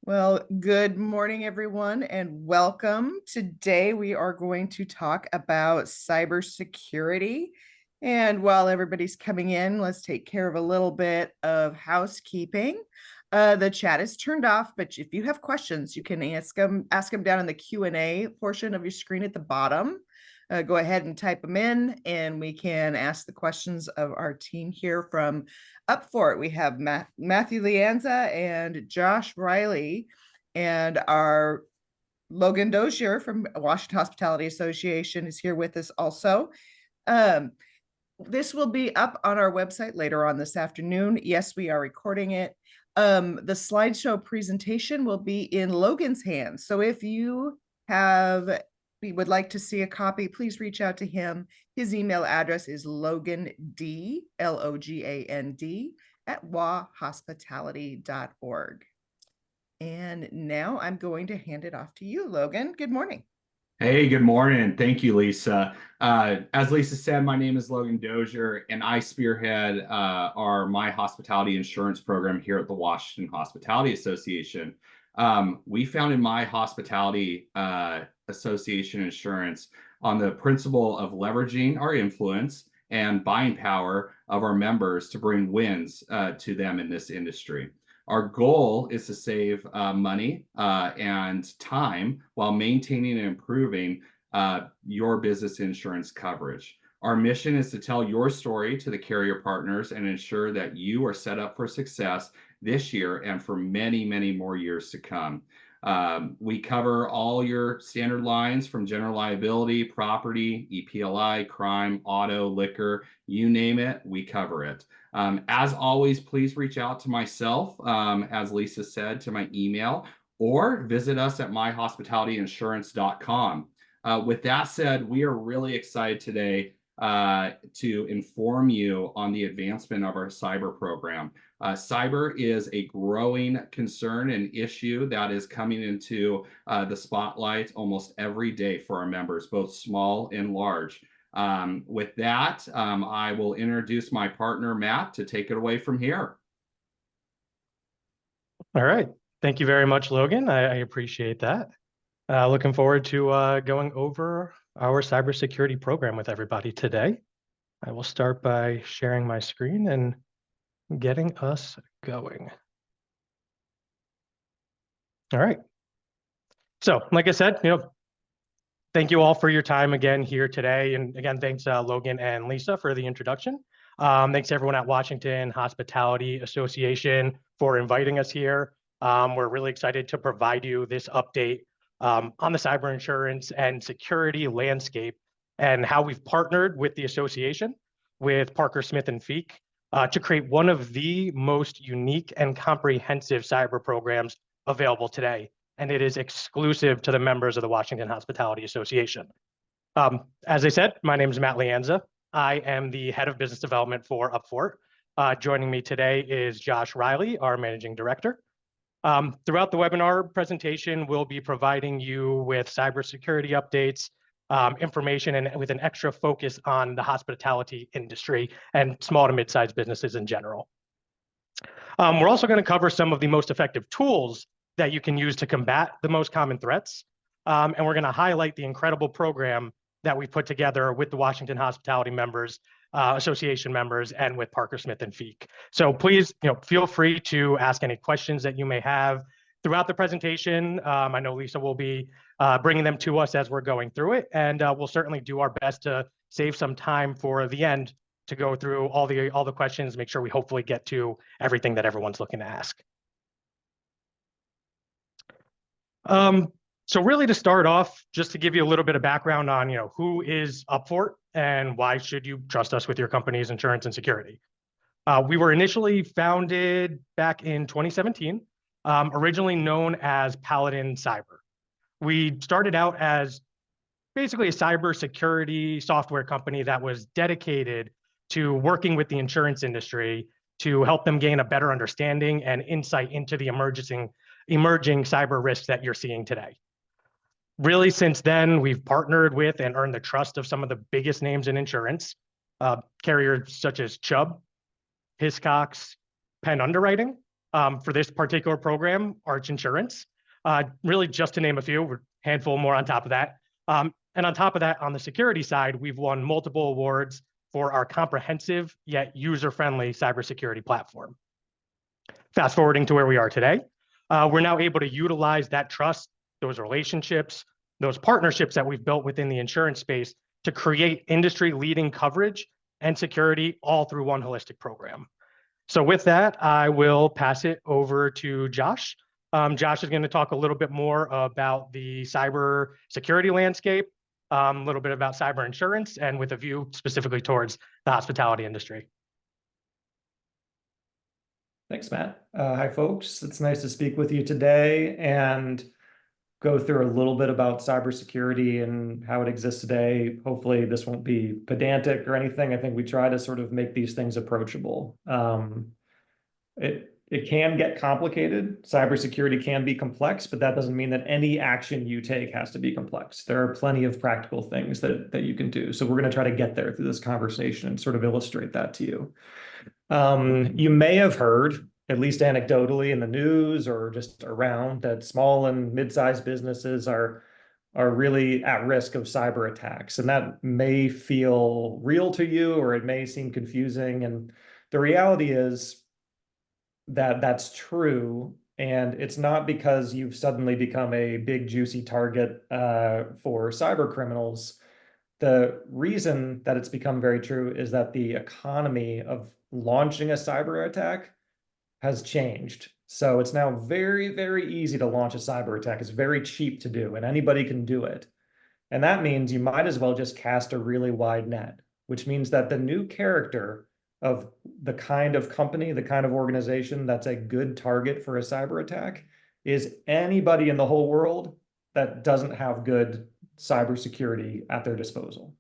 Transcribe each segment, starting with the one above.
Well, good morning, everyone, and welcome. Today, we are going to talk about cybersecurity. And while everybody's coming in, let's take care of a little bit of housekeeping. The chat is turned off, but if you have questions, you can ask them down in the Q&A portion of your screen at the bottom. Go ahead and type them in, and we can ask the questions of our team here from up for it. We have Matthew Lianza and Josh Riley, and our Logan Dozier from Washington Hospitality Association is here with us also. This will be up on our website later on this afternoon. Yes, we are recording it. The slideshow presentation will be in Logan's hands. So if you would like to see a copy, please reach out to him. His email address is logand, Logand, at wahospitality.org. And now I'm going to hand it off to you, Logan. Good morning. Hey, good morning. Thank you, Lisa. As Lisa said, my name is Logan Dozier, and I spearhead our My Hospitality Insurance program here at the Washington Hospitality Association. We founded My Hospitality Association Insurance on the principle of leveraging our influence and buying power of our members to bring wins to them in this industry. Our goal is to save money and time while maintaining and improving your business insurance coverage. Our mission is to tell your story to the carrier partners and ensure that you are set up for success this year and for many, many more years to come. We cover all your standard lines from general liability, property, EPLI, crime, auto, liquor, you name it, we cover it. As always, please reach out to myself, as Lisa said, to my email, or visit us at myhospitalityinsurance.com. With that said, we are really excited today to inform you on the advancement of our cyber program. Cyber is a growing concern and issue that is coming into the spotlight almost every day for our members, both small and large. With that, I will introduce my partner, Matt, to take it away from here. All right. Thank you very much, Logan. I appreciate that. Looking forward to going over our cybersecurity program with everybody today. I will start by sharing my screen and getting us going. All right. So, like I said, thank you all for your time again here today. And again, thanks Logan and Lisa for the introduction. Thanks everyone at Washington Hospitality Association for inviting us here. We're really excited to provide you this update on the cyber insurance and security landscape and how we've partnered with the association, with Parker Smith and Feek, to create one of the most unique and comprehensive cyber programs available today. And it is exclusive to the members of the Washington Hospitality Association. As I said, my name is Matt Lianza. I am the head of business development for Upfort. Joining me today is Josh Riley, our managing director. Throughout the webinar presentation, we'll be providing you with cybersecurity updates, information, and with an extra focus on the hospitality industry and small to mid-sized businesses in general. We're also going to cover some of the most effective tools that you can use to combat the most common threats. And we're going to highlight the incredible program that we put together with the Washington Hospitality members, Association members, and with Parker Smith and Feek. So please, feel free to ask any questions that you may have throughout the presentation. I know Lisa will be bringing them to us as we're going through it, and we'll certainly do our best to save some time for the end to go through all the questions, make sure we hopefully get to everything that everyone's looking to ask. So really to start off, just to give you a little bit of background on, who is Upfort and why should you trust us with your company's insurance and security. We were initially founded back in 2017, originally known as Paladin Cyber. We started out as basically a cybersecurity software company that was dedicated to working with the insurance industry to help them gain a better understanding and insight into the emerging cyber risks that you're seeing today. Really, since then, we've partnered with and earned the trust of some of the biggest names in insurance, carriers such as Chubb, Hiscox, Penn Underwriting, For this particular program, Arch Insurance, really just to name a few, we're a handful more on top of that. And on top of that, on the security side, we've won multiple awards for our comprehensive yet user-friendly cybersecurity platform. Fast forwarding to where we are today, we're now able to utilize that trust, those relationships, those partnerships that we've built within the insurance space to create industry-leading coverage and security all through one holistic program. So with that, I will pass it over to Josh. Josh is going to talk a little bit more about the cyber security landscape, a little bit about cyber insurance, and with a view specifically towards the hospitality industry. Thanks, Matt. Hi, folks. It's nice to speak with you today and go through a little bit about cybersecurity and how it exists today. Hopefully this won't be pedantic or anything. I think we try to sort of make these things approachable. It can get complicated. Cybersecurity can be complex, but that doesn't mean that any action you take has to be complex. There are plenty of practical things that you can do. So we're going to try to get there through this conversation and sort of illustrate that to you. You may have heard, at least anecdotally in the news or just around, that small and mid-sized businesses are really at risk of cyber attacks. And that may feel real to you, or it may seem confusing. And the reality is that that's true. And it's not because you've suddenly become a big, juicy target for cyber criminals. The reason that it's become very true is that the economy of launching a cyber attack has changed. So it's now very, very easy to launch a cyber attack. It's very cheap to do, and anybody can do it. And that means you might as well just cast a really wide net, which means that the new character of the kind of company, the kind of organization that's a good target for a cyber attack is anybody in the whole world that doesn't have good cybersecurity at their disposal.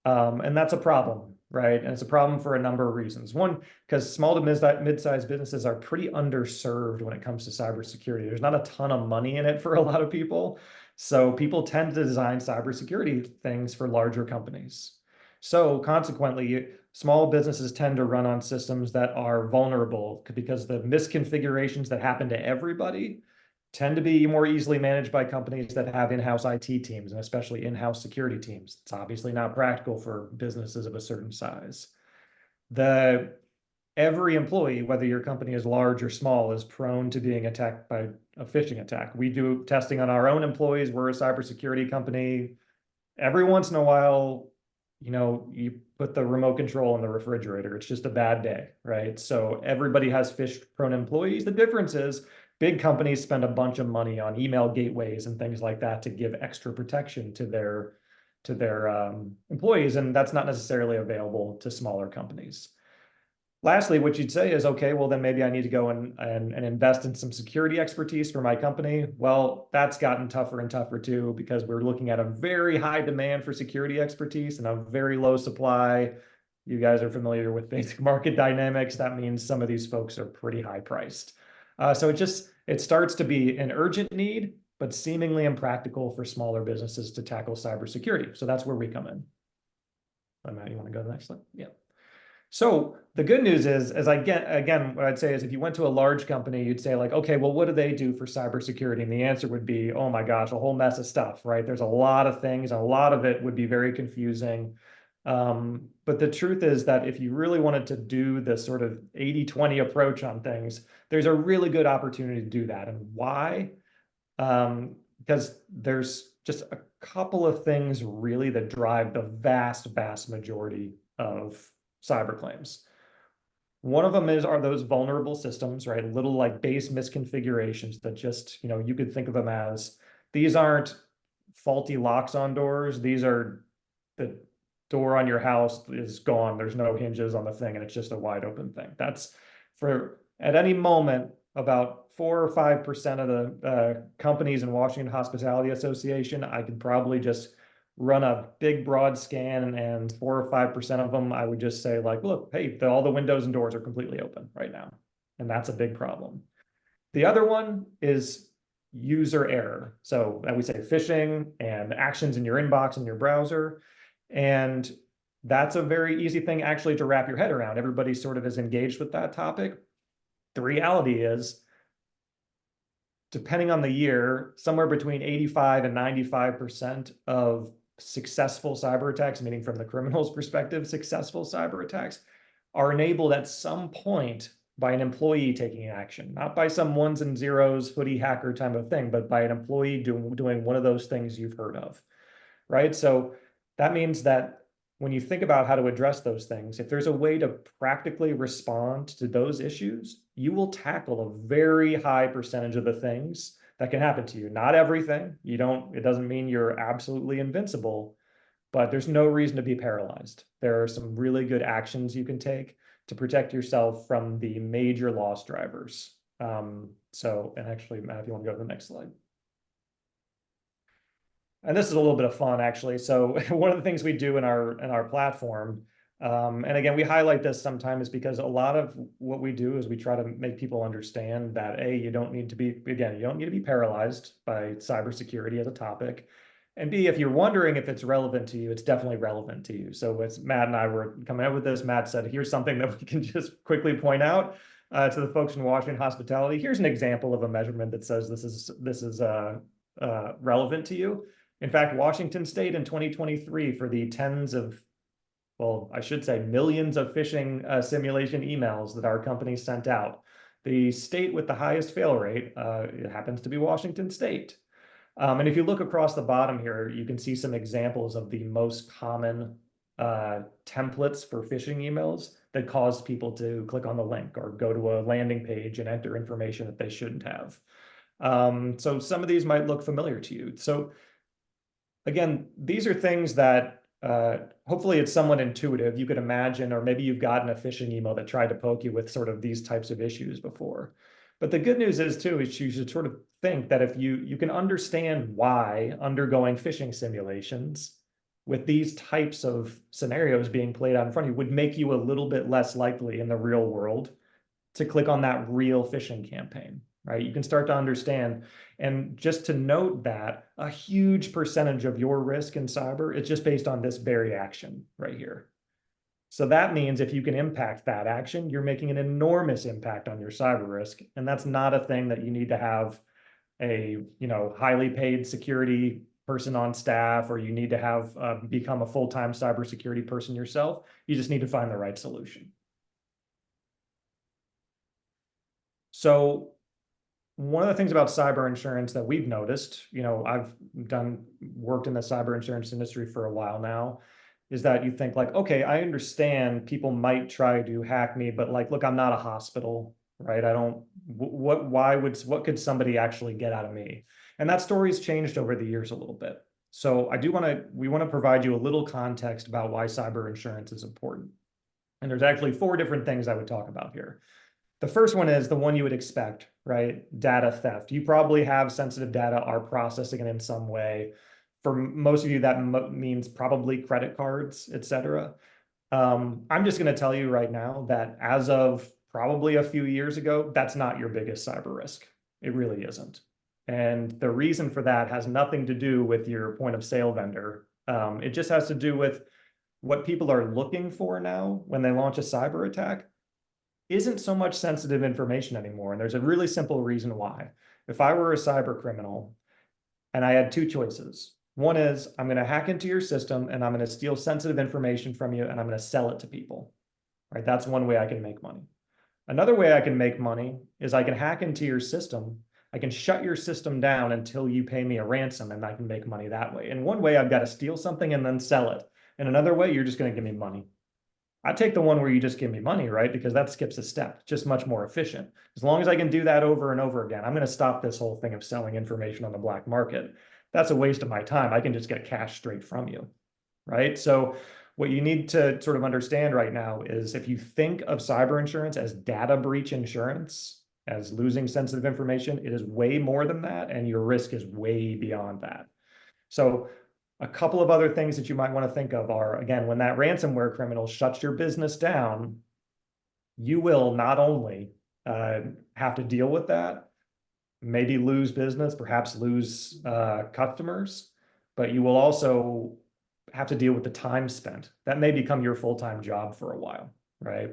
And that's a problem, right? And it's a problem for a number of reasons. One, because small to mid-sized businesses are pretty underserved when it comes to cybersecurity. There's not a ton of money in it for a lot of people. So people tend to design cybersecurity things for larger companies. So consequently, small businesses tend to run on systems that are vulnerable because the misconfigurations that happen to everybody tend to be more easily managed by companies that have in-house IT teams, and especially in-house security teams. It's obviously not practical for businesses of a certain size. Every employee, whether your company is large or small, is prone to being attacked by a phishing attack. We do testing on our own employees. We're a cybersecurity company. Every once in a while, you put the remote control in the refrigerator. It's just a bad day, right? So everybody has phish-prone employees. The difference is big companies spend a bunch of money on email gateways and things like that to give extra protection to their employees, and that's not necessarily available to smaller companies. Lastly, what you'd say is, okay, well, then maybe I need to go and invest in some security expertise for my company. Well, that's gotten tougher and tougher too, because we're looking at a very high demand for security expertise and a very low supply. You guys are familiar with basic market dynamics. That means some of these folks are pretty high priced. So it starts to be an urgent need, but seemingly impractical for smaller businesses to tackle cybersecurity. So that's where we come in. Matt, you want to go to the next slide? Yeah. So the good news is, again, what I'd say is if you went to a large company, you'd say like, okay, well, what do they do for cybersecurity? And the answer would be, oh my gosh, a whole mess of stuff, right? There's a lot of things, and a lot of it would be very confusing. But the truth is that if you really wanted to do this sort of 80-20 approach on things, there's a really good opportunity to do that. And why? Because there's just a couple of things really that drive the vast, vast majority of cyber claims. One of them are those vulnerable systems, right? Little like base misconfigurations that just, you could think of them as, these aren't faulty locks on doors. These are the door on your house is gone. There's no hinges on the thing, and it's just a wide open thing. That's at any moment, about 4 or 5% of the companies in Washington Hospitality Association, I could probably just run a big broad scan, and 4 or 5% of them, I would just say like, look, hey, all the windows and doors are completely open right now. And that's a big problem. The other one is user error. So we say phishing and actions in your inbox and your browser. And that's a very easy thing actually to wrap your head around. Everybody sort of is engaged with that topic. The reality is, depending on the year, somewhere between 85 and 95% of successful cyber attacks, meaning from the criminal's perspective, successful cyber attacks, are enabled at some point by an employee taking action, not by some ones and zeros hoodie hacker type of thing, but by an employee doing one of those things you've heard of, right? So that means that when you think about how to address those things, if there's a way to practically respond to those issues, you will tackle a very high percentage of the things that can happen to you. Not everything. It doesn't mean you're absolutely invincible, but there's no reason to be paralyzed. There are some really good actions you can take to protect yourself from the major loss drivers. And actually, Matt, if you want to go to the next slide. And this is a little bit of fun, actually. So one of the things we do in our platform, and again, we highlight this sometimes because a lot of what we do is we try to make people understand that A, you don't need to be paralyzed by cybersecurity as a topic. And B, if you're wondering if it's relevant to you, it's definitely relevant to you. So as Matt and I were coming up with this, Matt said, here's something that we can just quickly point out to the folks in Washington hospitality. Here's an example of a measurement that says this is relevant to you. In fact, Washington State in 2023, for the tens of, well, I should say millions of phishing simulation emails that our company sent out, the state with the highest fail rate, it happens to be Washington State. And if you look across the bottom here, you can see some examples of the most common templates for phishing emails that cause people to click on the link or go to a landing page and enter information that they shouldn't have. So some of these might look familiar to you. So again, these are things that hopefully it's somewhat intuitive. You could imagine, or maybe you've gotten a phishing email that tried to poke you with sort of these types of issues before. But the good news is too, is you should sort of think that if you can understand why undergoing phishing simulations with these types of scenarios being played out in front of you would make you a little bit less likely in the real world to click on that real phishing campaign, right? You can start to understand. And just to note that a huge percentage of your risk in cyber is just based on this very action right here. So that means if you can impact that action, you're making an enormous impact on your cyber risk. And that's not a thing that you need to have a highly paid security person on staff, or you need to have become a full-time cybersecurity person yourself. You just need to find the right solution. So one of the things about cyber insurance that we've noticed, I've worked in the cyber insurance industry for a while now, is that you think like, okay, I understand people might try to hack me, but like, look, I'm not a hospital, right? What could somebody actually get out of me? And that story's changed over the years a little bit. So we want to provide you a little context about why cyber insurance is important. And there's actually 4 different things I would talk about here. The first one is the one you would expect, right? Data theft. You probably have sensitive data, are processing it in some way. For most of you, that means probably credit cards, et cetera. I'm just going to tell you right now that as of probably a few years ago, that's not your biggest cyber risk. It really isn't. And the reason for that has nothing to do with your point of sale vendor. It just has to do with what people are looking for now when they launch a cyber attack isn't so much sensitive information anymore. And there's a really simple reason why. If I were a cyber criminal and I had 2 choices, one is I'm going to hack into your system and I'm going to steal sensitive information from you and I'm going to sell it to people, right? That's one way I can make money. Another way I can make money is I can hack into your system. I can shut your system down until you pay me a ransom and I can make money that way. In one way, I've got to steal something and then sell it. In another way, you're just going to give me money. I take the one where you just give me money, right? Because that skips a step, just much more efficient. As long as I can do that over and over again, I'm going to stop this whole thing of selling information on the black market. That's a waste of my time. I can just get cash straight from you, right? So what you need to sort of understand right now is if you think of cyber insurance as data breach insurance, as losing sensitive information, it is way more than that, and your risk is way beyond that. So a couple of other things that you might want to think of are, again, when that ransomware criminal shuts your business down, you will not only have to deal with that, maybe lose business, perhaps lose customers, but you will also have to deal with the time spent. That may become your full-time job for a while, right?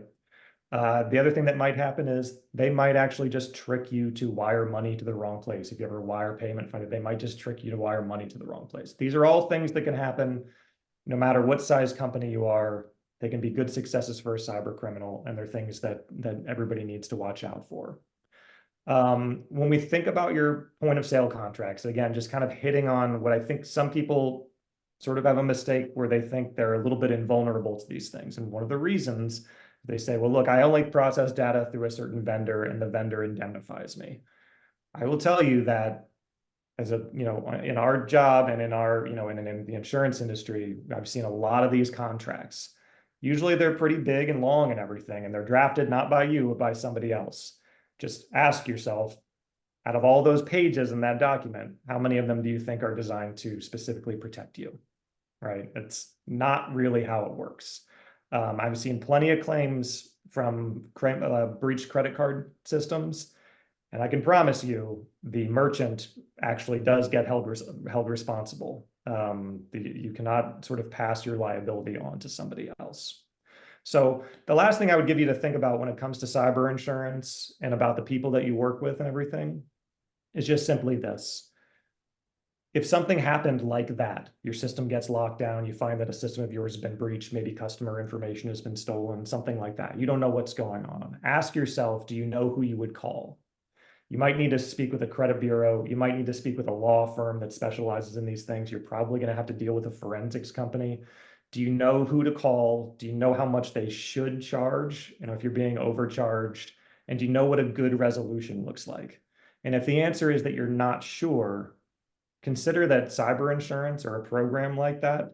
The other thing that might happen is they might actually just trick you to wire money to the wrong place. If you ever wire payment funded, they might just trick you to wire money to the wrong place. These are all things that can happen no matter what size company you are. They can be good successes for a cyber criminal, and they're things that everybody needs to watch out for. When we think about your point of sale contracts, again, just kind of hitting on what I think some people sort of have a mistake where they think they're a little bit invulnerable to these things. And one of the reasons they say, well, look, I only process data through a certain vendor and the vendor indemnifies me. I will tell you that as a, in our job and in our, in the insurance industry, I've seen a lot of these contracts. Usually they're pretty big and long and everything, and they're drafted not by you, but by somebody else. Just ask yourself, out of all those pages in that document, how many of them do you think are designed to specifically protect you? Right? It's not really how it works. I've seen plenty of claims from breached credit card systems, and I can promise you the merchant actually does get held responsible. You cannot sort of pass your liability on to somebody else. So the last thing I would give you to think about when it comes to cyber insurance and about the people that you work with and everything is just simply this. If something happened like that, your system gets locked down, you find that a system of yours has been breached, maybe customer information has been stolen, something like that. You don't know what's going on. Ask yourself, do you know who you would call? You might need to speak with a credit bureau. You might need to speak with a law firm that specializes in these things. You're probably going to have to deal with a forensics company. Do you know who to call? Do you know how much they should charge? If you're being overcharged, and do you know what a good resolution looks like? And if the answer is that you're not sure, consider that cyber insurance or a program like that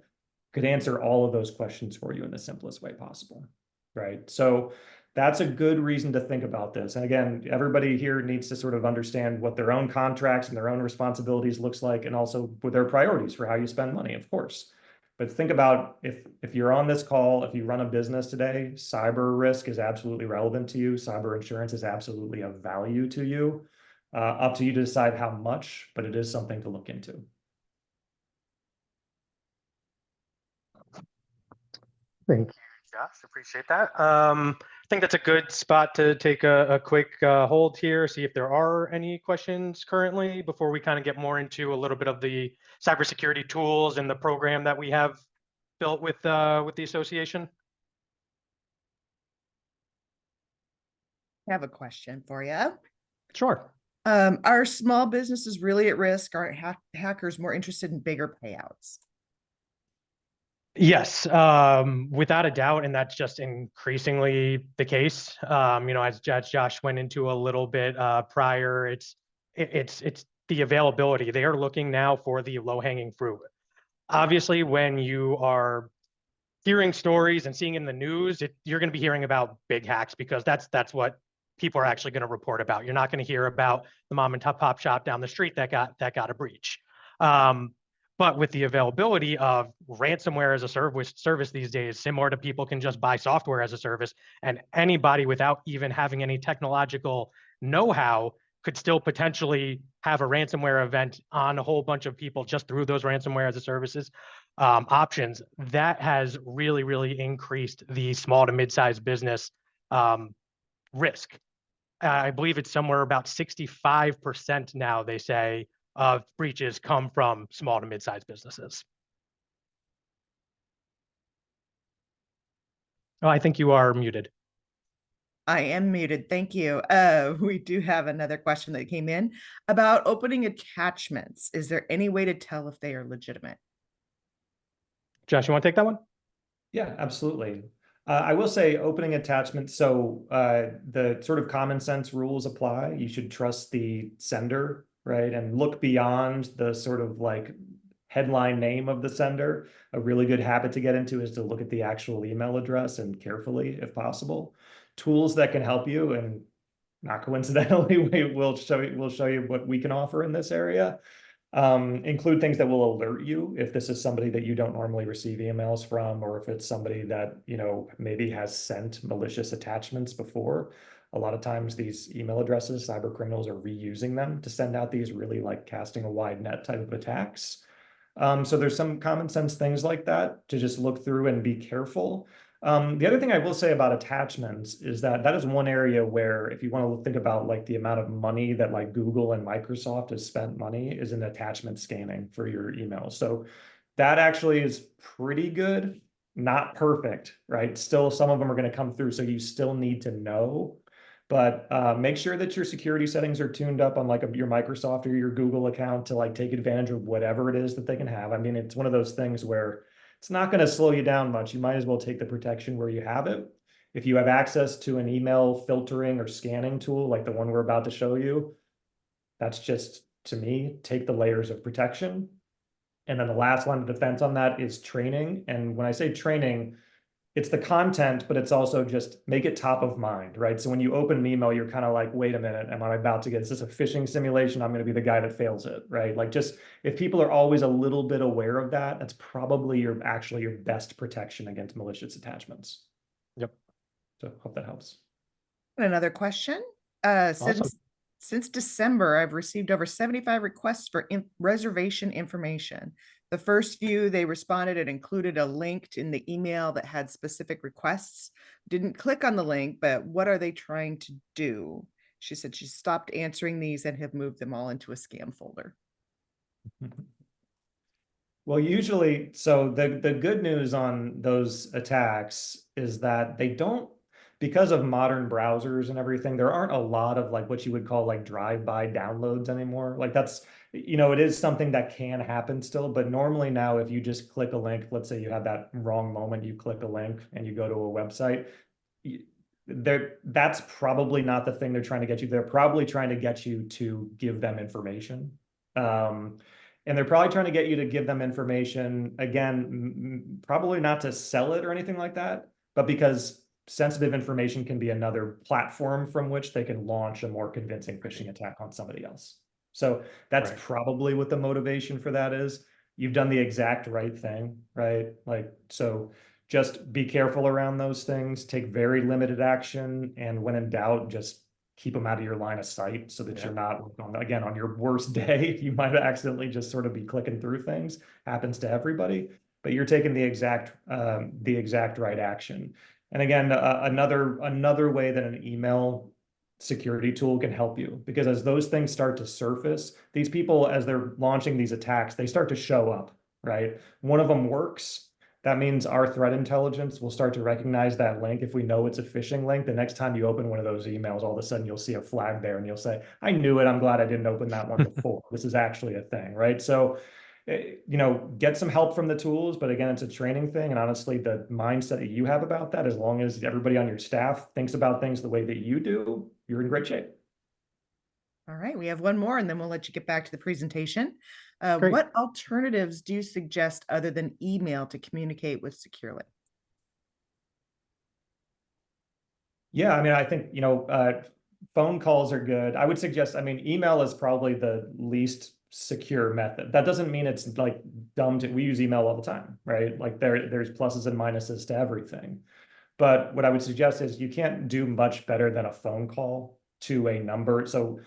could answer all of those questions for you in the simplest way possible, right? So that's a good reason to think about this. And again, everybody here needs to sort of understand what their own contracts and their own responsibilities looks like, and also what their priorities for how you spend money, of course. But think about if you're on this call, if you run a business today, cyber risk is absolutely relevant to you. Cyber insurance is absolutely of value to you. Up to you to decide how much, but it is something to look into. Thank you, Josh. Appreciate that. I think that's a good spot to take a quick hold here, see if there are any questions currently before we kind of get more into a little bit of the cybersecurity tools and the program that we have built with the association. I have a question for you. Sure. Are small businesses really at risk? Are hackers more interested in bigger payouts? Yes, without a doubt, and that's just increasingly the case. As Josh went into a little bit prior, it's the availability. They are looking now for the low-hanging fruit. Obviously, when you are hearing stories and seeing in the news, you're going to be hearing about big hacks because that's what people are actually going to report about. You're not going to hear about the mom and pop shop down the street that got a breach. But with the availability of ransomware as a service these days, similar to people can just buy software as a service, and anybody without even having any technological know-how could still potentially have a ransomware event on a whole bunch of people just through those ransomware as a services options. That has really, really increased the small to mid-sized business risk. I believe it's somewhere about 65% now, they say, of breaches come from small to mid-sized businesses. Oh, I think you are muted. I am muted. Thank you. We do have another question that came in about opening attachments. Is there any way to tell if they are legitimate? Josh, you want to take that one? Yeah, absolutely. I will say opening attachments, so the sort of common sense rules apply. You should trust the sender, right? And look beyond the sort of like headline name of the sender. A really good habit to get into is to look at the actual email address and carefully, if possible. Tools that can help you, and not coincidentally, we'll show you what we can offer in this area. Include things that will alert you if this is somebody that you don't normally receive emails from, or if it's somebody that, maybe has sent malicious attachments before. A lot of times these email addresses, cyber criminals are reusing them to send out these really like casting a wide net type of attacks. So there's some common sense things like that to just look through and be careful. The other thing I will say about attachments is that that is one area where if you want to think about like the amount of money that like Google and Microsoft has spent money is in attachment scanning for your emails. So that actually is pretty good, not perfect, right? Still, some of them are going to come through, so you still need to know. But make sure that your security settings are tuned up on like your Microsoft or your Google account to like take advantage of whatever it is that they can have. I mean, it's one of those things where it's not going to slow you down much. You might as well take the protection where you have it. If you have access to an email filtering or scanning tool like the one we're about to show you, that's just, to me, take the layers of protection. And then the last line of defense on that is training. And when I say training, it's the content, but it's also just make it top of mind, right? So when you open an email, you're kind of like, wait a minute, am I about to get, is this a phishing simulation? I'm going to be the guy that fails it, right? Like just, if people are always a little bit aware of that, that's probably actually your best protection against malicious attachments. Yep. So hope that helps. And another question. Awesome. Since December, I've received over 75 requests for reservation information. The first few they responded, it included a link in the email that had specific requests. Didn't click on the link, but what are they trying to do? She said she stopped answering these and have moved them all into a scam folder. Well, usually, so the good news on those attacks is that they don't, because of modern browsers and everything, there aren't a lot of like what you would call like drive-by downloads anymore. Like that's, you know, it is something that can happen still, but normally now if you just click a link, let's say you have that wrong moment, you click a link and you go to a website, that's probably not the thing they're trying to get you. They're probably trying to get you to give them information. And they're probably trying to get you to give them information, again, probably not to sell it or anything like that, but because sensitive information can be another platform from which they can launch a more convincing phishing attack on somebody else. So that's Right. probably what the motivation for that is. You've done the exact right thing, right? Like, so just be careful around those things, take very limited action, and when in doubt, just keep them out of your line of sight so that Yeah. you're not, again, on your worst day, you might accidentally just sort of be clicking through things. Happens to everybody, but you're taking the exact right action. And again, another way that an email security tool can help you, because as those things start to surface, these people, as they're launching these attacks, they start to show up, right? One of them works. That means our threat intelligence will start to recognize that link. If we know it's a phishing link, the next time you open one of those emails, all of a sudden you'll see a flag there and you'll say, I knew it. I'm glad I didn't open that one before. This is actually a thing, right? So, you know, get some help from the tools, but again, it's a training thing. And honestly, the mindset that you have about that, as long as everybody on your staff thinks about things the way that you do, you're in great shape. All right, we have one more and then we'll let you get back to the presentation. Great. What alternatives do you suggest other than email to communicate with securely? Yeah, I mean, I think, you know, phone calls are good. I would suggest, I mean, email is probably the least secure method. That doesn't mean it's like dumb we use email all the time, right? Like there's pluses and minuses to everything. But what I would suggest is you can't do much better than a phone call to a number. So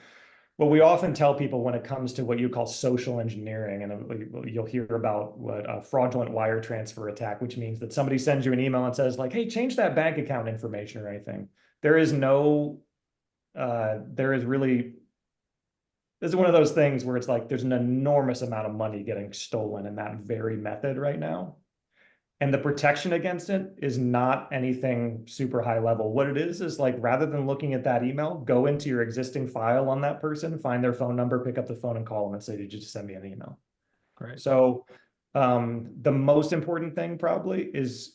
what we often tell people when it comes to what you call social engineering, and you'll hear about what a fraudulent wire transfer attack, which means that somebody sends you an email and says like, hey, change that bank account information or anything. There is no, this is one of those things where it's like there's an enormous amount of money getting stolen in that very method right now. And the protection against it is not anything super high level. What it is like, rather than looking at that email, go into your existing file on that person, find their phone number, pick up the phone and call them and say, did you just send me an email? Great. So the most important thing probably is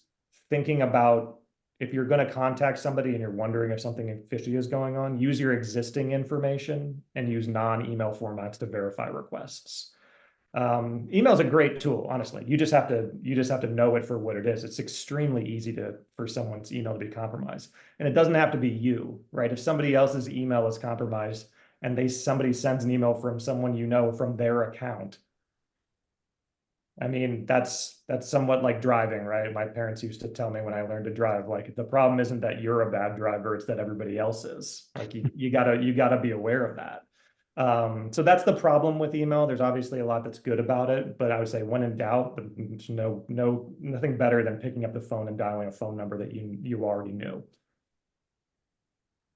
thinking about, if you're going to contact somebody and you're wondering if something fishy is going on, use your existing information and use non-email formats to verify requests. Email is a great tool, honestly. You just have to know it for what it is. It's extremely easy for someone's email to be compromised. And it doesn't have to be you, right? If somebody else's email is compromised and somebody sends an email from someone you know from their account, I mean, that's somewhat like driving, right? My parents used to tell me when I learned to drive, like, the problem isn't that you're a bad driver, it's that everybody else is. Like you gotta be aware of that. So that's the problem with email. There's obviously a lot that's good about it, but I would say when in doubt, there's nothing better than picking up the phone and dialing a phone number that you already knew.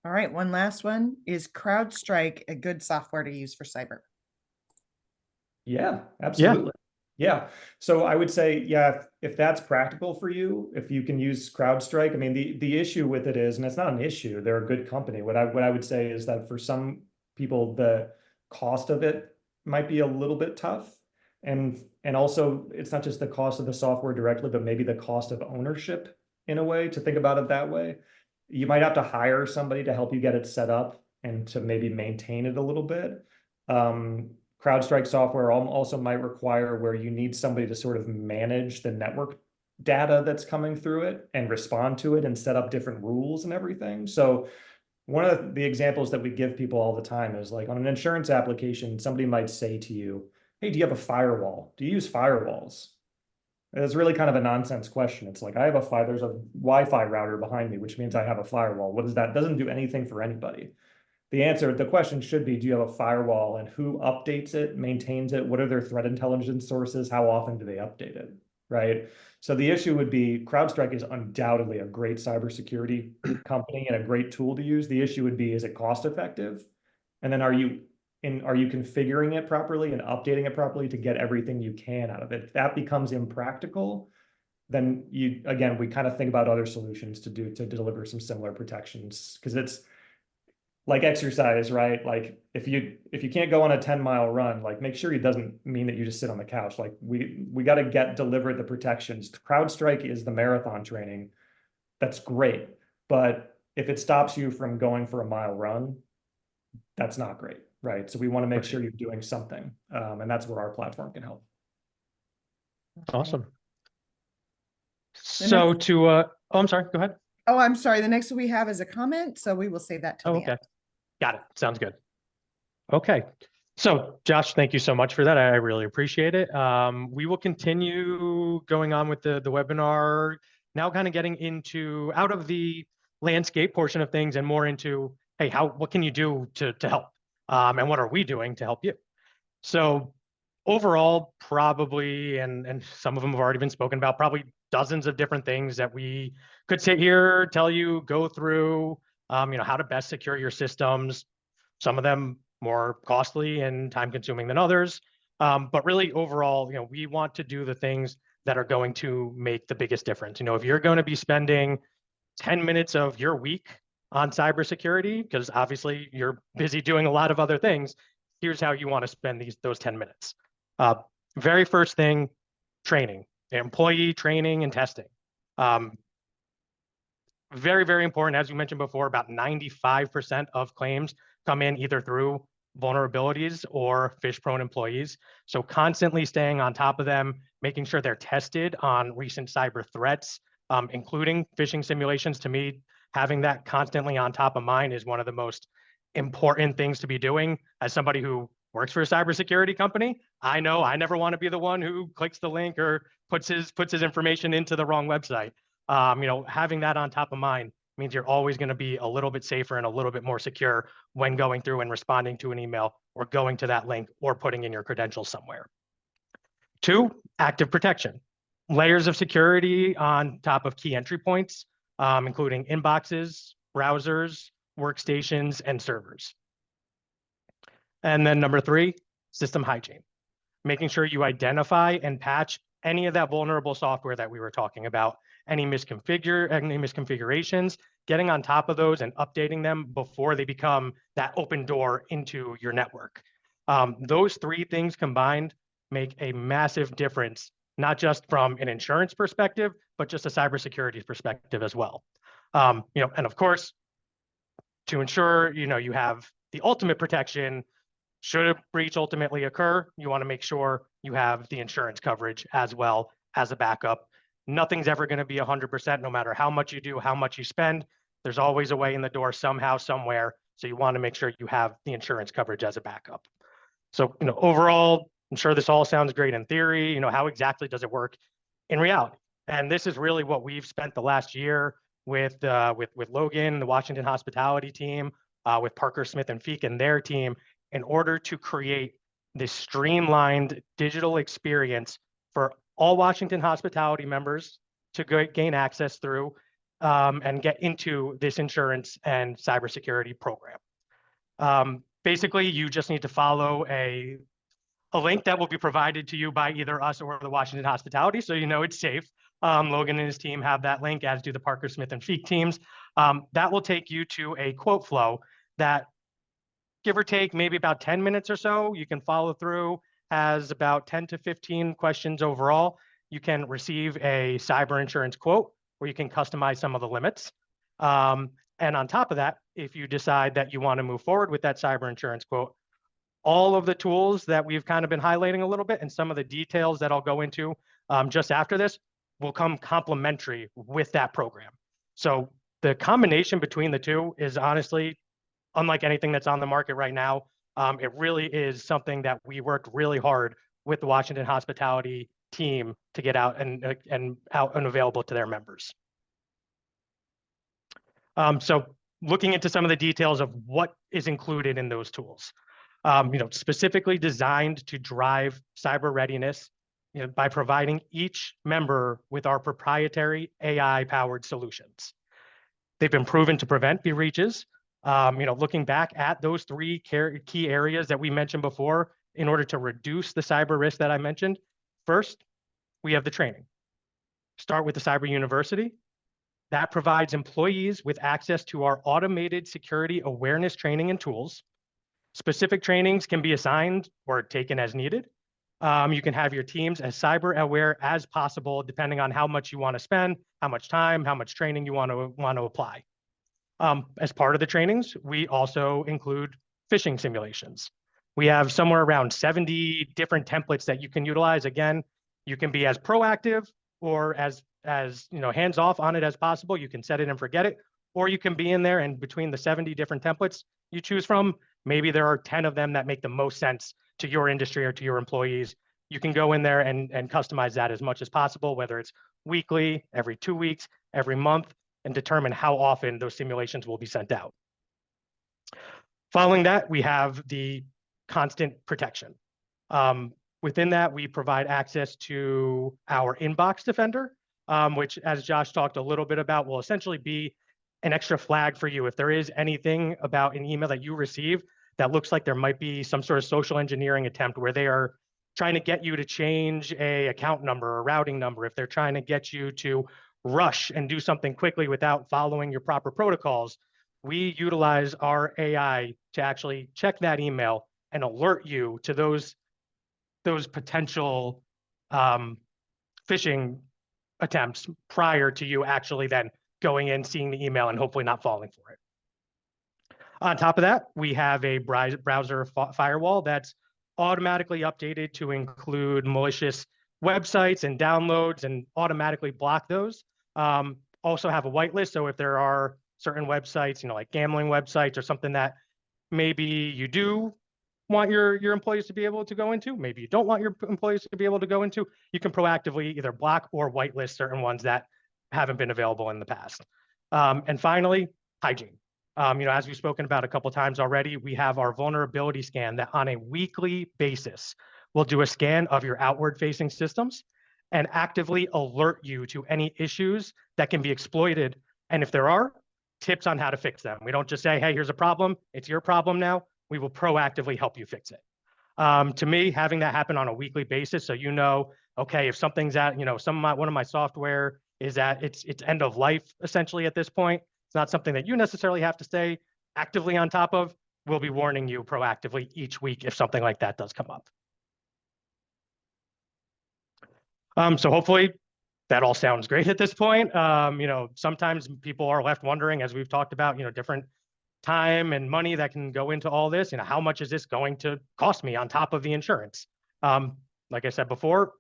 All right, one last one. Is CrowdStrike a good software to use for cyber? Yeah, absolutely. Yeah. So I would say, yeah, if that's practical for you, if you can use CrowdStrike, I mean, the issue with it is, and it's not an issue, they're a good company. What I would say is that for some people, the cost of it might be a little bit tough. And also it's not just the cost of the software directly, but maybe the cost of ownership in a way, to think about it that way. You might have to hire somebody to help you get it set up and to maybe maintain it a little bit. CrowdStrike software also might require where you need somebody to sort of manage the network data that's coming through it and respond to it and set up different rules and everything. So one of the examples that we give people all the time is like on an insurance application, somebody might say to you, hey, do you have a firewall? Do you use firewalls? It's really kind of a nonsense question. It's like, there's a Wi-Fi router behind me, which means I have a firewall. What is that? It doesn't do anything for anybody. The question should be, do you have a firewall, and who updates it, maintains it? What are their threat intelligence sources? How often do they update it? Right. So the issue would be CrowdStrike is undoubtedly a great cybersecurity company and a great tool to use. The issue would be, is it cost effective? And then are you configuring it properly and updating it properly to get everything you can out of it? If that becomes impractical, then we kind of think about other solutions to deliver some similar protections, because it's like exercise, right? Like if you can't go on a 10-mile run, like make sure it doesn't mean that you just sit on the couch. Like we got to deliver the protections. CrowdStrike is the marathon training. That's great. But if it stops you from going for a mile run, that's not great, right? So we want to make sure you're doing something. And that's where our platform can help. Awesome. So I'm sorry, go ahead. Oh, I'm sorry. The next one we have is a comment, so we will save that till the Okay. end. Got it. Sounds good. Okay. So Josh, thank you so much for that. I really appreciate it. We will continue going on with the webinar, now kind of getting into out of the landscape portion of things and more into, hey, what can you do to help? And what are we doing to help you? So overall, probably, and some of them have already been spoken about, probably dozens of different things that we could sit here, tell you, go through, how to best secure your systems. Some of them more costly and time consuming than others. But really overall, we want to do the things that are going to make the biggest difference. If you're going to be spending 10 minutes of your week on cybersecurity, because obviously you're busy doing a lot of other things, here's how you want to spend those 10 minutes. Very first thing, training, employee training and testing. Very, very important. As you mentioned before, about 95% of claims come in either through vulnerabilities or phish-prone employees. So constantly staying on top of them, making sure they're tested on recent cyber threats, including phishing simulations. To me, having that constantly on top of mind is one of the most important things to be doing. As somebody who works for a cybersecurity company, I know I never want to be the one who clicks the link or puts his information into the wrong website. Having that on top of mind means you're always going to be a little bit safer and a little bit more secure when going through and responding to an email or going to that link or putting in your credentials somewhere. 2, active protection. Layers of security on top of key entry points, including inboxes, browsers, workstations, and servers. And then number 3, system hygiene. Making sure you identify and patch any of that vulnerable software that we were talking about, any misconfigurations, getting on top of those and updating them before they become that open door into your network. Those 3 things combined make a massive difference, not just from an insurance perspective, but just a cybersecurity perspective as well. And of course, to ensure you have the ultimate protection, should a breach ultimately occur, you want to make sure you have the insurance coverage as well as a backup. Nothing's ever going to be 100%, no matter how much you do, how much you spend. There's always a way in the door somehow, somewhere. So you want to make sure you have the insurance coverage as a backup. So, overall, I'm sure this all sounds great in theory. How exactly does it work in reality? And this is really what we've spent the last year with Logan, the Washington hospitality team, with Parker Smith and Feek and their team, in order to create this streamlined digital experience for all Washington hospitality members to gain access through and get into this insurance and cybersecurity program. Basically, you just need to follow a link that will be provided to you by either us or the Washington Hospitality, so you know it's safe. Logan and his team have that link, as do the Parker Smith and Feek teams. That will take you to a quote flow that, give or take, maybe about 10 minutes or so, you can follow through, has about 10 to 15 questions overall. You can receive a cyber insurance quote where you can customize some of the limits. And on top of that, if you decide that you want to move forward with that cyber insurance quote, all of the tools that we've kind of been highlighting a little bit and some of the details that I'll go into just after this will come complementary with that program. So the combination between the two is honestly unlike anything that's on the market right now. It really is something that we worked really hard with the Washington Hospitality team to get out and available to their members. So looking into some of the details of what is included in those tools, specifically designed to drive cyber readiness, by providing each member with our proprietary AI-powered solutions. They've been proven to prevent breaches. Looking back at those three key areas that we mentioned before, in order to reduce the cyber risk that I mentioned, first, we have the training. Start with the Cyber University. That provides employees with access to our automated security awareness training and tools. Specific trainings can be assigned or taken as needed. You can have your teams as cyber aware as possible, depending on how much you want to spend, how much time, how much training you want to apply. As part of the trainings, we also include phishing simulations. We have somewhere around 70 different templates that you can utilize. Again, you can be as proactive or as hands off on it as possible. You can set it and forget it, or you can be in there and between the 70 different templates you choose from, maybe there are 10 of them that make the most sense to your industry or to your employees. You can go in there and customize that as much as possible, whether it's weekly, every 2 weeks, every month, and determine how often those simulations will be sent out. Following that, we have the constant protection. Within that, we provide access to our inbox defender, which, as Josh talked a little bit about, will essentially be an extra flag for you. If there is anything about an email that you receive that looks like there might be some sort of social engineering attempt where they are trying to get you to change an account number or routing number, if they're trying to get you to rush and do something quickly without following your proper protocols, we utilize our AI to actually check that email and alert you to those potential phishing attempts prior to you actually then going in, seeing the email, and hopefully not falling for it. On top of that, we have a browser firewall that's automatically updated to include malicious websites and downloads and automatically block those. Also have a whitelist, so if there are certain websites, like gambling websites or something that maybe you do want your employees to be able to go into, maybe you don't want your employees to be able to go into, you can proactively either block or whitelist certain ones that haven't been available in the past. And finally, hygiene. As we've spoken about a couple times already, we have our vulnerability scan that on a weekly basis will do a scan of your outward-facing systems and actively alert you to any issues that can be exploited. And if there are, tips on how to fix them. We don't just say, hey, here's a problem, it's your problem now. We will proactively help you fix it. To me, having that happen on a weekly basis, so okay, if something's at, one of my software is at its end of life, essentially at this point, it's not something that you necessarily have to stay actively on top of. We'll be warning you proactively each week if something like that does come up. So hopefully that all sounds great at this point. Sometimes people are left wondering, as we've talked about, different time and money that can go into all this. How much is this going to cost me on top of the insurance? Like I said before,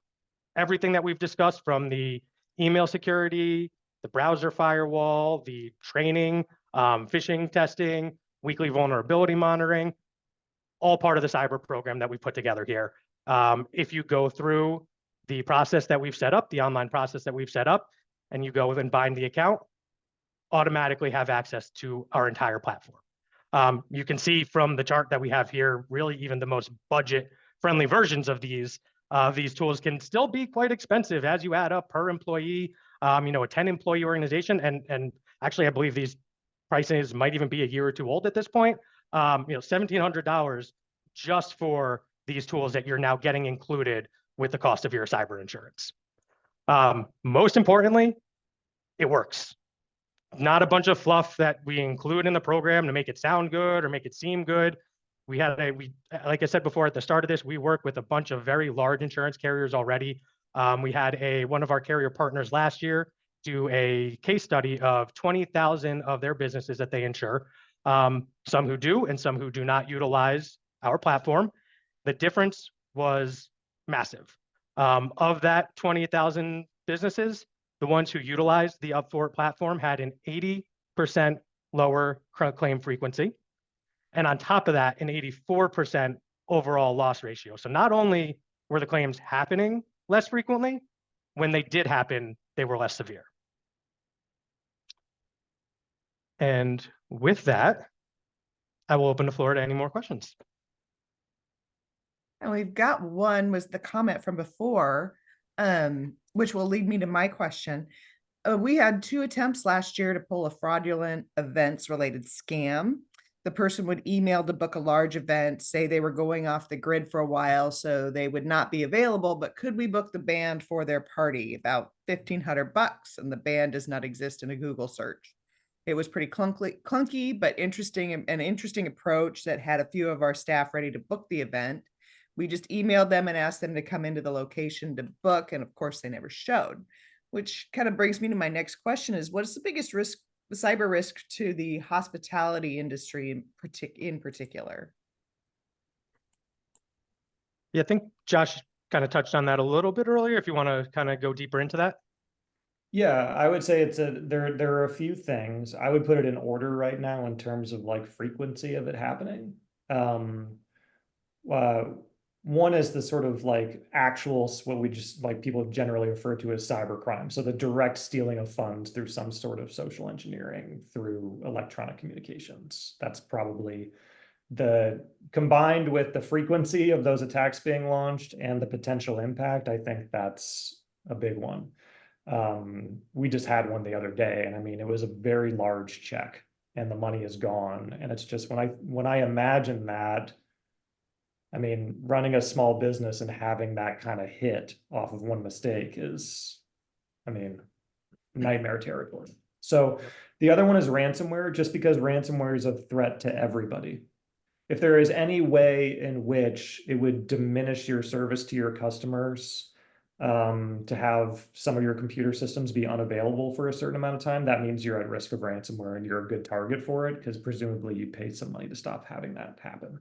everything that we've discussed, from the email security, the browser firewall, the training, phishing testing, weekly vulnerability monitoring, all part of the cyber program that we put together here. If you go through the process that we've set up, the online process that we've set up, and you go and bind the account, automatically have access to our entire platform. You can see from the chart that we have here, really even the most budget-friendly versions of these tools can still be quite expensive as you add up per employee. A 10-employee organization, and actually, I believe these prices might even be a year or two old at this point. $1,700 just for these tools that you're now getting included with the cost of your cyber insurance. Most importantly, it works. Not a bunch of fluff that we include in the program to make it sound good or make it seem good. Like I said before at the start of this, we work with a bunch of very large insurance carriers already. We had one of our carrier partners last year do a case study of 20,000 of their businesses that they insure, some who do and some who do not utilize our platform. The difference was massive. Of that 20,000 businesses, the ones who utilized the Up4It platform had an 80% lower claim frequency. And on top of that, an 84% overall loss ratio. So not only were the claims happening less frequently, when they did happen, they were less severe. And with that, I will open the floor to any more questions. And we've got one was the comment from before, which will lead me to my question. We had 2 attempts last year to pull a fraudulent events related scam. The person would email to book a large event, say they were going off the grid for a while, so they would not be available, but could we book the band for their party? About $1,500, and the band does not exist in a Google search. It was pretty clunky, but interesting, an interesting approach that had a few of our staff ready to book the event. We just emailed them and asked them to come into the location to book, and of course they never showed, which kind of brings me to my next question is, what is the biggest risk, cyber risk to the hospitality industry in particular? Yeah, I think Josh kind of touched on that a little bit earlier, if you want to kind of go deeper into that. Yeah, I would say there are a few things. I would put it in order right now in terms of like frequency of it happening. One is the sort of like actual, what we just like people generally refer to as cybercrime. So the direct stealing of funds through some sort of social engineering through electronic communications. That's probably combined with the frequency of those attacks being launched and the potential impact. I think that's a big one. We just had one the other day, and I mean, it was a very large check and the money is gone. And it's just when I imagine that, I mean, running a small business and having that kind of hit off of one mistake is, I mean, nightmare territory. So the other one is ransomware, just because ransomware is a threat to everybody. If there is any way in which it would diminish your service to your customers, to have some of your computer systems be unavailable for a certain amount of time, that means you're at risk of ransomware and you're a good target for it, because presumably you paid some money to stop having that happen.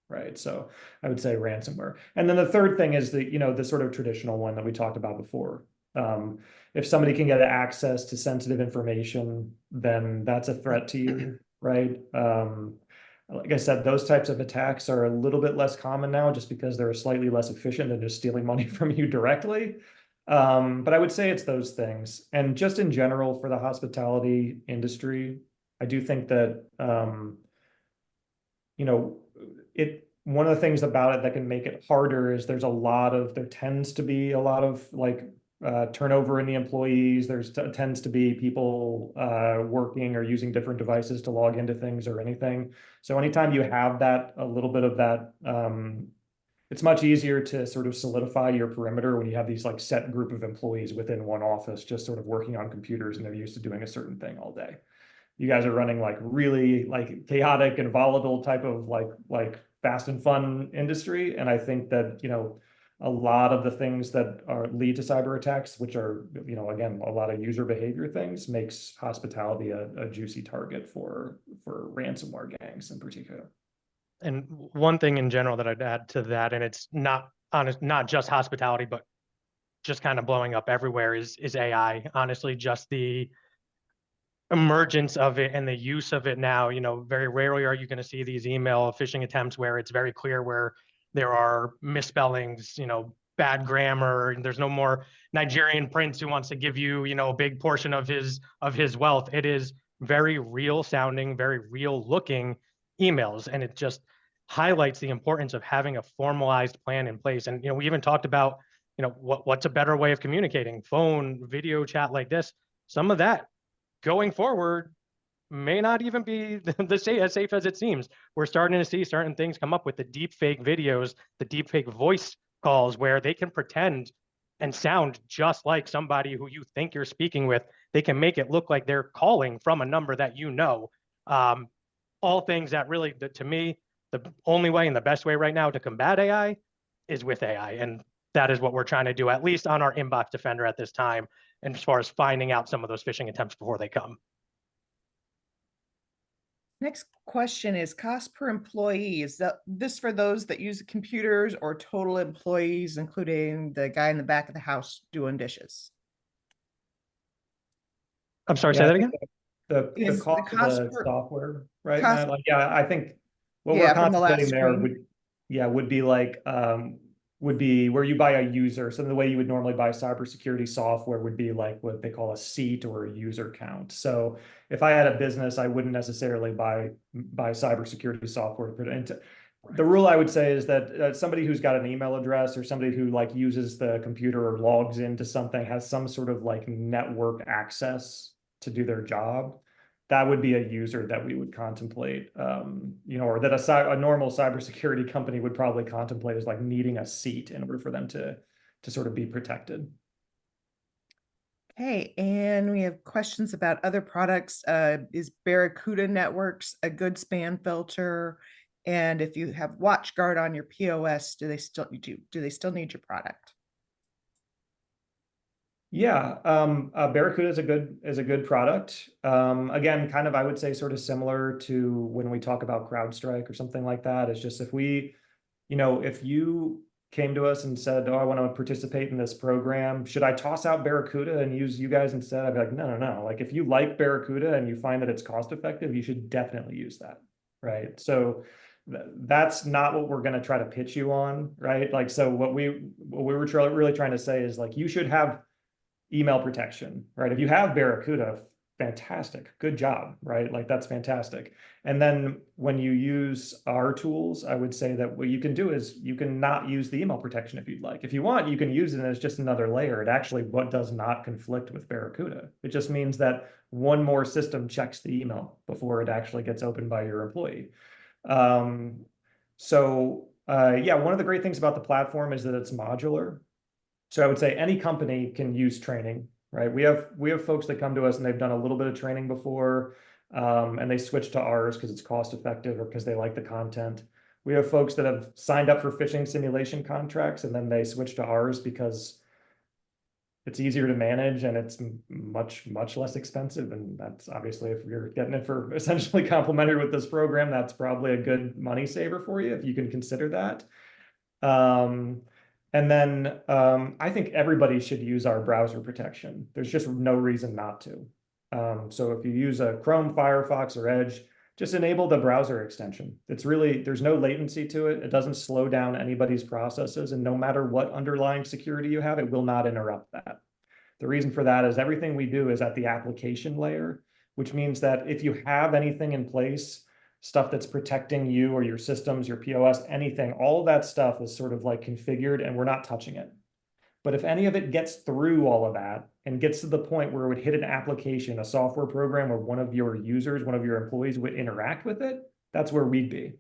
Right. So I would say ransomware. And then the third thing is the sort of traditional one that we talked about before. If somebody can get access to sensitive information, then that's a threat to you, right? Like I said, those types of attacks are a little bit less common now just because they're slightly less efficient than just stealing money from you directly. But I would say it's those things. And just in general for the hospitality industry, I do think that, one of the things about it that can make it harder is there tends to be a lot of like turnover in the employees. Tends to be people working or using different devices to log into things or anything. So anytime you have a little bit of that, it's much easier to sort of solidify your perimeter when you have these like set group of employees within one office, just sort of working on computers, and they're used to doing a certain thing all day. You guys are running like really like chaotic and volatile type of like fast and fun industry. And I think that, a lot of the things that lead to cyber attacks, which are, again, a lot of user behavior things, makes hospitality a juicy target for ransomware gangs in particular. And one thing in general that I'd add to that, and it's not just hospitality, but just kind of blowing up everywhere, is AI. Honestly, just the emergence of it and the use of it now, very rarely are you going to see these email phishing attempts where it's very clear where there are misspellings, bad grammar, and there's no more Nigerian prince who wants to give you, a big portion of his wealth. It is very real sounding, very real looking, emails, and it just highlights the importance of having a formalized plan in place. And we even talked about what's a better way of communicating, phone, video chat like this. Some of that going forward may not even be as safe as it seems. We're starting to see certain things come up with the deep fake videos, the deep fake voice calls, where they can pretend and sound just like somebody who you think you're speaking with. They can make it look like they're calling from a number that all things that really, to me, the only way and the best way right now to combat AI is with AI. And that is what we're trying to do, at least on our inbox defender at this time, and as far as finding out some of those phishing attempts before they come. Next question is cost per employee. Is this for those that use the computers or total employees, including the guy in the back of the house doing dishes? I'm sorry, say that again? The Is the cost of cost the per software, right, cost? Matt? Like, yeah, I think what Yeah, we're from the last contemplating there screen. would be like would be where you buy a user. So the way you would normally buy cybersecurity software would be like what they call a seat or a user count. So if I had a business, I wouldn't necessarily buy cybersecurity software to put it into. The rule I would say is that somebody who's got an email address or somebody who like uses the computer or logs into something, has some sort of like network access to do their job, that would be a user that we would contemplate, or that a normal cybersecurity company would probably contemplate as like needing a seat in order for them to sort of be protected. Okay, and we have questions about other products. Is Barracuda Networks a good spam filter? And if you have WatchGuard on your POS, do they still need your product? Yeah, Barracuda is a good product. Again, kind of, I would say sort of similar to when we talk about CrowdStrike or something like that. It's just if you came to us and said, "Oh, I want to participate in this program, should I toss out Barracuda and use you guys instead?" I'd be like, no. Like if you like Barracuda and you find that it's cost effective, you should definitely use that, right? So that's not what we're going to try to pitch you on, right? Like, so what we were really trying to say is like, you should have email protection, right? If you have Barracuda, fantastic, good job, right? Like that's fantastic. And then when you use our tools, I would say that what you can do is you can not use the email protection if you'd like. If you want, you can use it as just another layer. It actually does not conflict with Barracuda. It just means that one more system checks the email before it actually gets opened by your employee. Yeah, one of the great things about the platform is that it's modular. So I would say any company can use training, right? We have folks that come to us and they've done a little bit of training before, and they switch to ours because it's cost effective or because they like the content. We have folks that have signed up for phishing simulation contracts and then they switch to ours because it's easier to manage and it's much less expensive. And that's obviously, if you're getting it for essentially complimentary with this program, that's probably a good money saver for you if you can consider that. And then I think everybody should use our browser protection. There's just no reason not to. So if you use a Chrome, Firefox, or Edge, just enable the browser extension. There's no latency to it. It doesn't slow down anybody's processes. And no matter what underlying security you have, it will not interrupt that. The reason for that is everything we do is at the application layer, which means that if you have anything in place, stuff that's protecting you or your systems, your POS, anything, all of that stuff is sort of like configured and we're not touching it. But if any of it gets through all of that and gets to the point where it would hit an application, a software program, where one of your users, one of your employees would interact with it, that's where we'd be,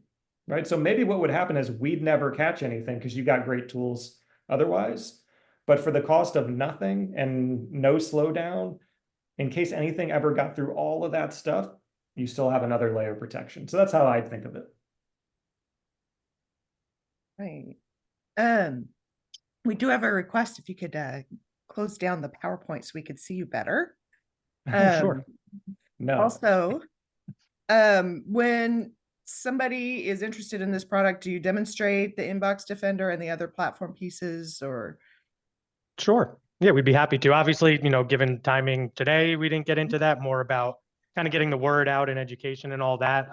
right? So maybe what would happen is we'd never catch anything because you got great tools otherwise. But for the cost of nothing and no slowdown, in case anything ever got through all of that stuff, you still have another layer of protection. So that's how I'd think of it. Right. We do have a request if you could close down the PowerPoint so we could see you better. Sure. No. Also, when somebody is interested in this product, do you demonstrate the Inbox Defender and the other platform pieces, or? Sure. Yeah, we'd be happy to. Obviously, given timing today, we didn't get into that, more about kind of getting the word out and education and all that.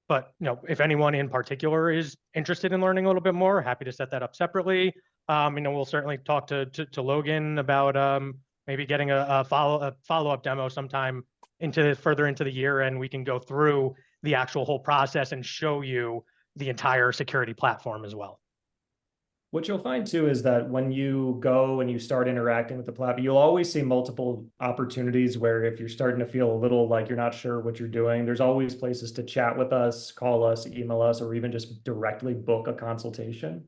But if anyone in particular is interested in learning a little bit more, happy to set that up separately. We'll certainly talk to Logan about maybe getting a follow-up demo sometime further into the year, and we can go through the actual whole process and show you the entire security platform as well. What you'll find too is that when you go and you start interacting with the platform, you'll always see multiple opportunities where if you're starting to feel a little like you're not sure what you're doing, there's always places to chat with us, call us, email us, or even just directly book a consultation.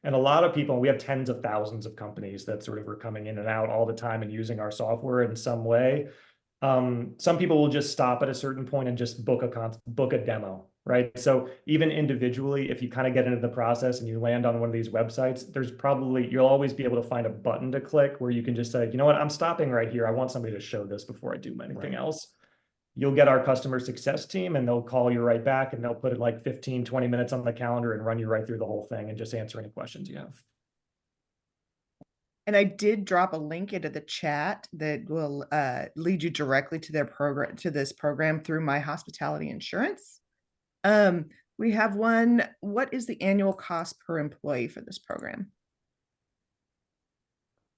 And a lot of people, we have tens of thousands of companies that sort of are coming in and out all the time and using our software in some way. Some people will just stop at a certain point and just book a demo, right? So even individually, if you kind of get into the process and you land on one of these websites, you'll always be able to find a button to click where you can just say, you know what, I'm stopping right here. I want somebody to show this before I do anything else. You'll get our customer success team and they'll call you right back and they'll put it like 15, 20 minutes on the calendar and run you right through the whole thing and just answer any questions you have. And I did drop a link into the chat that will lead you directly to their program, to this program through My Hospitality Insurance. We have one. What is the annual cost per employee for this program?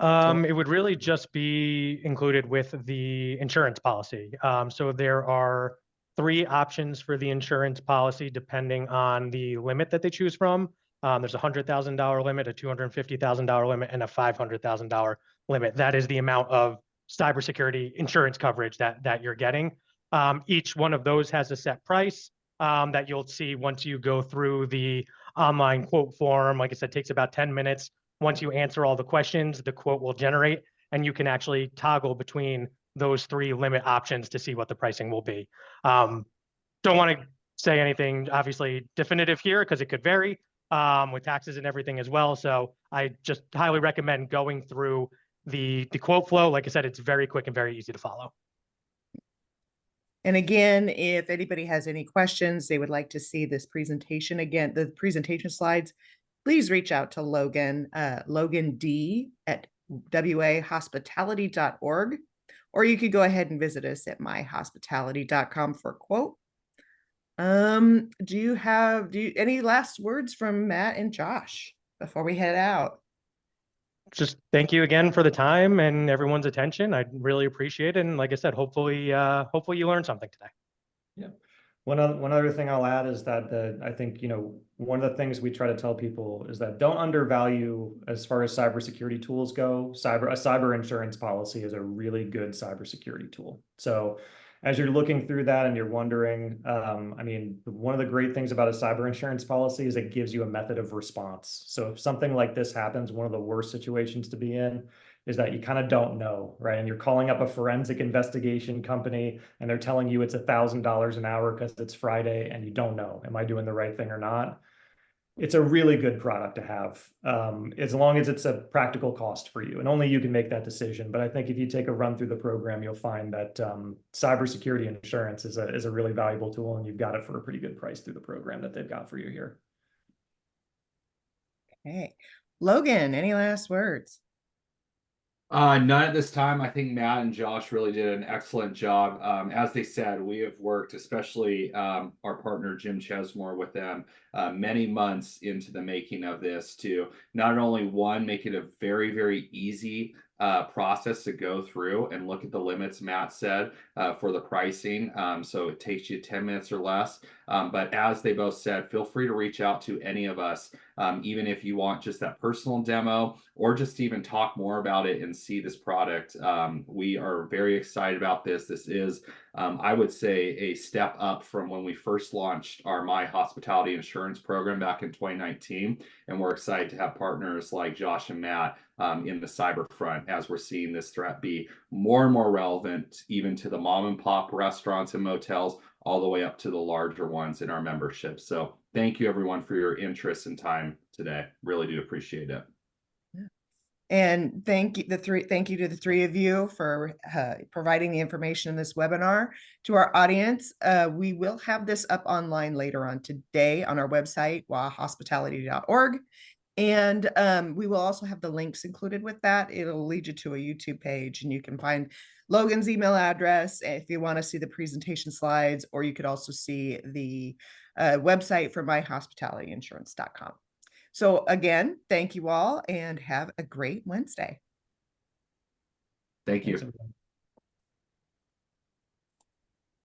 It would really just be included with the insurance policy. So there are 3 options for the insurance policy depending on the limit that they choose from. There's a $100,000 limit, a $250,000 limit, and a $500,000 limit. That is the amount of cybersecurity insurance coverage that you're getting. Each one of those has a set price that you'll see once you go through the online quote form. Like I said, it takes about 10 minutes. Once you answer all the questions, the quote will generate, and you can actually toggle between those 3 limit options to see what the pricing will be. Don't want to say anything obviously definitive here because it could vary with taxes and everything as well. So I just highly recommend going through the quote flow. Like I said, it's very quick and very easy to follow. And again, if anybody has any questions, they would like to see this presentation again, the presentation slides, please reach out to Logan, Logan D at wahospitality.org, or you could go ahead and visit us at myhospitality.com for a quote. Do you any last words from Matt and Josh before we head out? Just thank you again for the time and everyone's attention. I really appreciate it. And like I said, hopefully you learned something today. Yeah. One other thing I'll add is that I think, one of the things we try to tell people is that don't undervalue as far as cybersecurity tools go. A cyber insurance policy is a really good cybersecurity tool. So as you're looking through that and you're wondering, one of the great things about a cyber insurance policy is it gives you a method of response. So if something like this happens, one of the worst situations to be in is that you kind of don't know, right? And you're calling up a forensic investigation company and they're telling you it's $1,000 an hour because it's Friday and you don't know, am I doing the right thing or not? It's a really good product to have, as long as it's a practical cost for you, and only you can make that decision. But I think if you take a run through the program, you'll find that cybersecurity insurance is a really valuable tool, and you've got it for a pretty good price through the program that they've got for you here. Okay, Logan, any last words? None at this time. I think Matt and Josh really did an excellent job. As they said, we have worked, especially our partner Jim Chesmore, with them many months into the making of this to not only make it a very, very easy process to go through and look at the limits Matt said for the pricing. So it takes you 10 minutes or less. But as they both said, feel free to reach out to any of us, even if you want just that personal demo or just even talk more about it and see this product. We are very excited about this. This is, I would say, a step up from when we first launched our My Hospitality Insurance program back in 2019. And we're excited to have partners like Josh and Matt in the cyber front, as we're seeing this threat be more and more relevant, even to the mom and pop restaurants and motels, all the way up to the larger ones in our membership. So thank you everyone for your interest and time today. Really do appreciate it. And thank you to the 3 of you for providing the information in this webinar. To our audience, we will have this up online later on today on our website, wahospitality.org. And we will also have the links included with that. It'll lead you to a YouTube page, and you can find Logan's email address if you want to see the presentation slides, or you could also see the website for myhospitalityinsurance.com. So again, thank you all and have a great Wednesday. Thank you. Thanks, everyone.